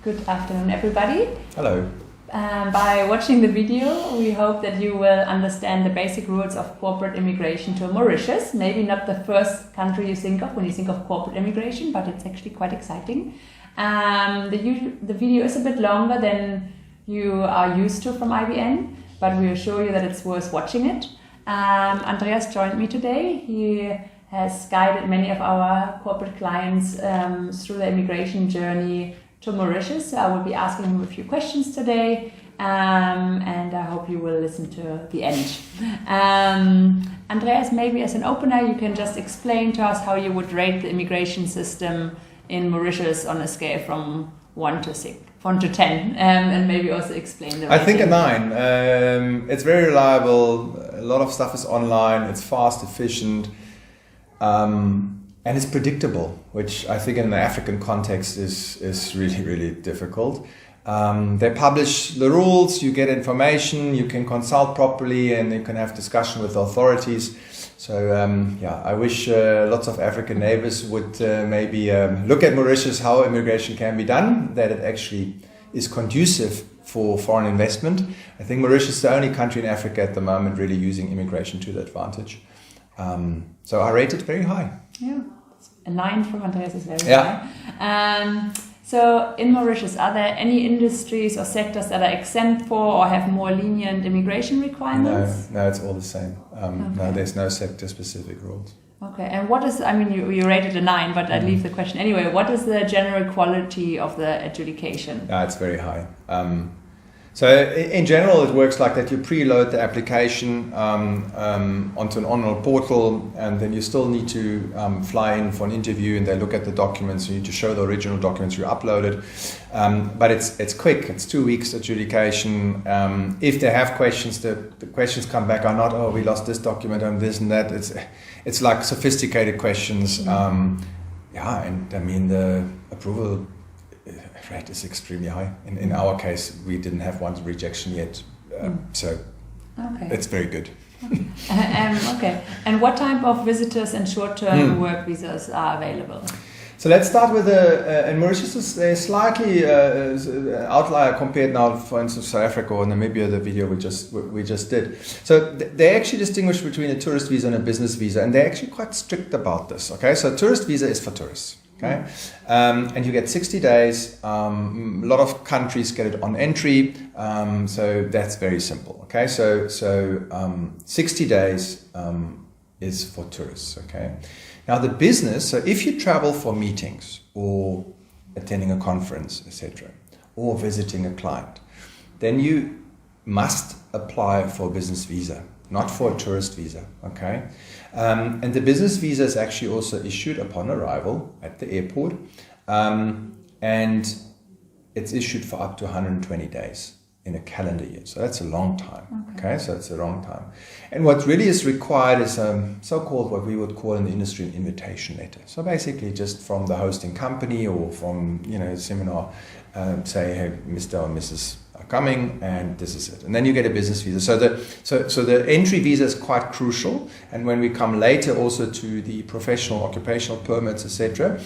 Good afternoon, everybody. Hello. By watching the video, we hope that you will understand the basic rules of corporate immigration to Mauritius. Maybe not the first country you think of when you think of corporate immigration, but it's actually quite exciting. The video is a bit longer than you are used to from IBN, but we assure you that it's worth watching it. Andreas joined me today. He has guided many of our corporate clients through the immigration journey to Mauritius. So I will be asking him a few questions today, and I hope you will listen to the end. Andreas, maybe as an opener, you can just explain to us how you would rate the immigration system in Mauritius on a scale from 1 to 10, and maybe also explain the rating. I think a 9. It's very reliable. A lot of stuff is online. It's fast, efficient. And it's predictable, which I think in the African context is really, really difficult. They publish the rules, you get information, you can consult properly, and you can have discussion with authorities. So I wish lots of African neighbors would maybe look at Mauritius, how immigration can be done, that it actually is conducive for foreign investment. I think Mauritius is the only country in Africa at the moment really using immigration to the advantage. So I rate it very high. Yeah, a 9 from Andreas is very high. So in Mauritius, are there any industries or sectors that are exempt for or have more lenient immigration requirements? No, it's all the same. No, there's no sector-specific rules. Okay, and what is, you rated a 9, but I'd leave the question anyway. What is the general quality of the adjudication? It's very high. So in general, it works like that. You preload the application onto an online portal, and then you still need to fly in for an interview, and they look at the documents. You need to show the original documents you uploaded. But it's quick. It's 2 weeks adjudication. If they have questions, the questions come back are not, oh, we lost this document and this and that. It's like sophisticated questions. And the approval rate is extremely high. In our case, we didn't have one rejection yet, so it's very good. Okay. And what type of visitors and short-term work visas are available? So let's start with in Mauritius, they're slightly outlier compared now, for instance, South Africa or Namibia, the video we just did. So they actually distinguish between a tourist visa and a business visa, and they're actually quite strict about this. Okay, so tourist visa is for tourists. Okay, and you get 60 days. A lot of countries get it on entry, so that's very simple. Okay, so 60 days is for tourists. Okay, now the business. So if you travel for meetings or attending a conference, etc., or visiting a client, then you must apply for a business visa, not for a tourist visa. Okay. And the business visa is actually also issued upon arrival at the airport, and it's issued for up to 120 days in a calendar year. So that's a long time. Okay, so it's a long time. And what really is required is so-called what we would call in the industry an invitation letter. So basically just from the hosting company or from a seminar, say, hey, Mr. or Mrs. are coming, and this is it. And then you get a business visa. So the entry visa is quite crucial. And when we come later also to the professional, occupational permits, etc.,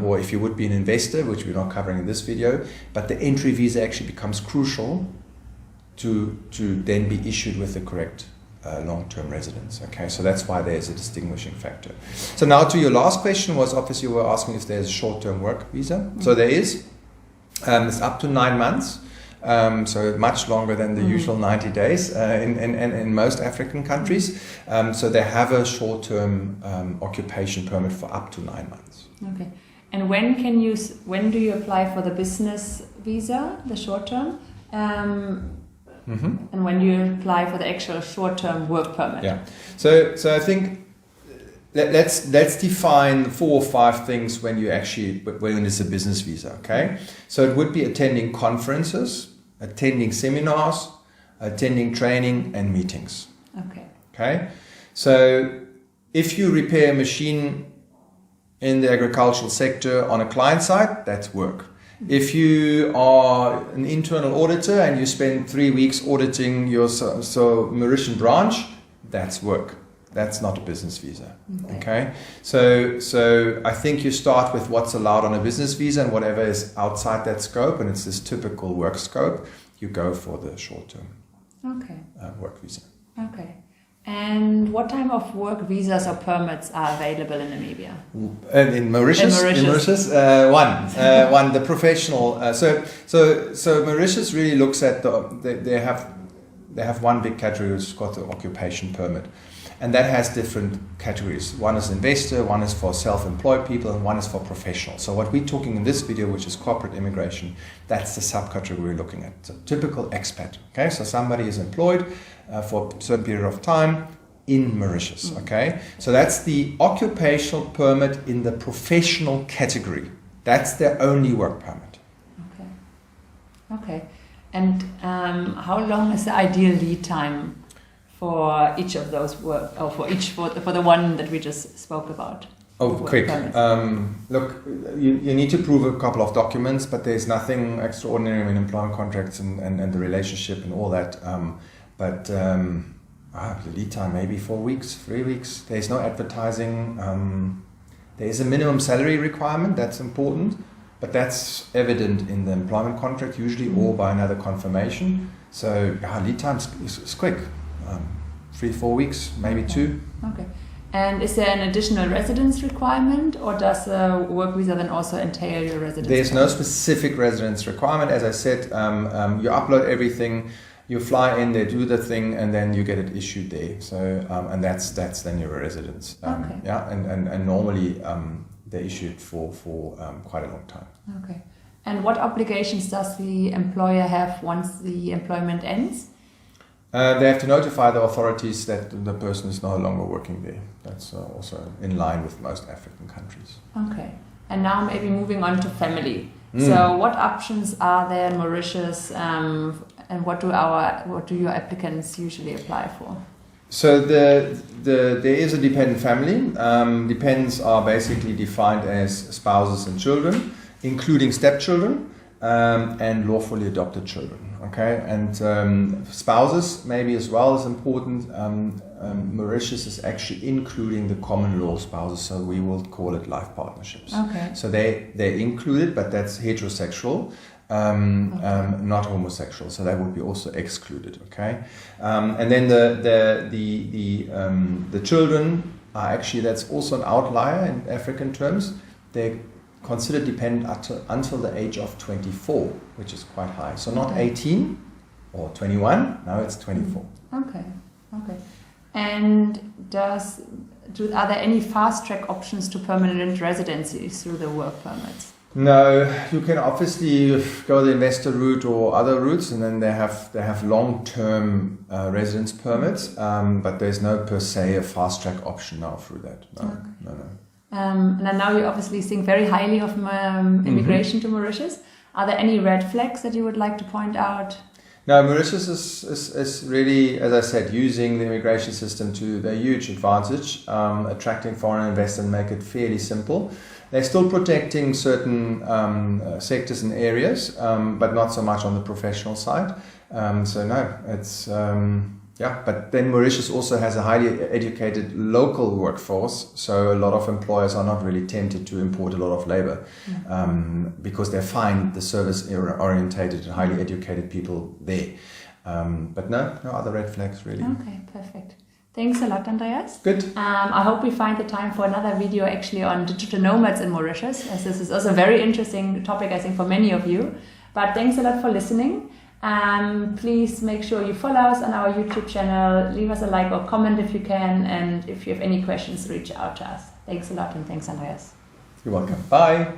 or if you would be an investor, which we're not covering in this video, but the entry visa actually becomes crucial to then be issued with the correct long-term residence. Okay, so that's why there's a distinguishing factor. So now to your last question was obviously you were asking if there's a short-term work visa. So there is. It's up to 9 months. So much longer than the usual 90 days in most African countries. So they have a short-term occupation permit for up to 9 months. Okay. And when do you apply for the business visa, the short-term? And when do you apply for the actual short-term work permit? Yeah. So I think let's define 4 or 5 things when it's a business visa. Okay. So it would be attending conferences, attending seminars, attending training and meetings. Okay. So if you repair a machine in the agricultural sector on a client site, that's work. If you are an internal auditor and you spend 3 weeks auditing your Mauritian branch, that's work. That's not a business visa. Okay. So I think you start with what's allowed on a business visa, and whatever is outside that scope, and it's this typical work scope, you go for the short-term work visa. Okay. And what type of work visas or permits are available in Namibia? In Mauritius? In Mauritius, one, the professional. So Mauritius really looks at they have one big category which is called the occupation permit, and that has different categories. One is investor, one is for self-employed people, and one is for professional. So what we're talking in this video, which is corporate immigration, that's the subcategory we're looking at. So typical expat. Okay, so somebody is employed for a certain period of time in Mauritius. Okay, so that's the occupational permit in the professional category. That's their only work permit. Okay. And how long is the ideal lead time for each of those work, or for the one that we just spoke about? Oh, quick. Look, you need to prove a couple of documents, but there's nothing extraordinary in employment contracts and the relationship and all that. But the lead time maybe 4 weeks, 3 weeks. There's no advertising. There is a minimum salary requirement. That's important. But that's evident in the employment contract usually, or by another confirmation. So lead time is quick, 3-4 weeks, maybe 2. Okay. And is there an additional residence requirement, or does a work visa then also entail your residence? There's no specific residence requirement. As I said, you upload everything, you fly in, they do the thing, and then you get it issued there. So and that's then your residence. Yeah, and normally. They're issued for quite a long time. Okay. And what obligations does the employer have once the employment ends? They have to notify the authorities that the person is no longer working there. That's also in line with most African countries. Okay. And now maybe moving on to family. So what options are there in Mauritius, and what do your applicants usually apply for? So there is a dependent family. Dependents are basically defined as spouses and children, including stepchildren, and lawfully adopted children. Okay, and spouses maybe as well is important. Mauritius is actually including the common law spouses, so we will call it life partnerships. Okay. So they're included, but that's heterosexual. Not homosexual, so that would be also excluded. Okay, and then the children are actually, that's also an outlier in African terms. They're considered dependent until the age of 24, which is quite high. So not 18 or 21. Now it's 24. Okay. And are there any fast track options to permanent residency through the work permits? No, you can obviously go the investor route or other routes, and then they have long-term residence permits, but there's no per se a fast-track option now through that. No. And now you obviously think very highly of immigration to Mauritius. Are there any red flags that you would like to point out? No, Mauritius is really, as I said, using the immigration system to their huge advantage, attracting foreign investors and make it fairly simple. They're still protecting certain sectors and areas, but not so much on the professional side. So no, it's but then Mauritius also has a highly educated local workforce, so a lot of employers are not really tempted to import a lot of labor because they find the service-orientated and highly educated people there. But no other red flags really. Okay, perfect. Thanks a lot, Andreas. Good. I hope we find the time for another video actually on digital nomads in Mauritius, as this is also a very interesting topic, I think, for many of you. But thanks a lot for listening. Please make sure you follow us on our YouTube channel, leave us a like or comment if you can, and if you have any questions, reach out to us. Thanks a lot, and thanks, Andreas. You're welcome. Bye.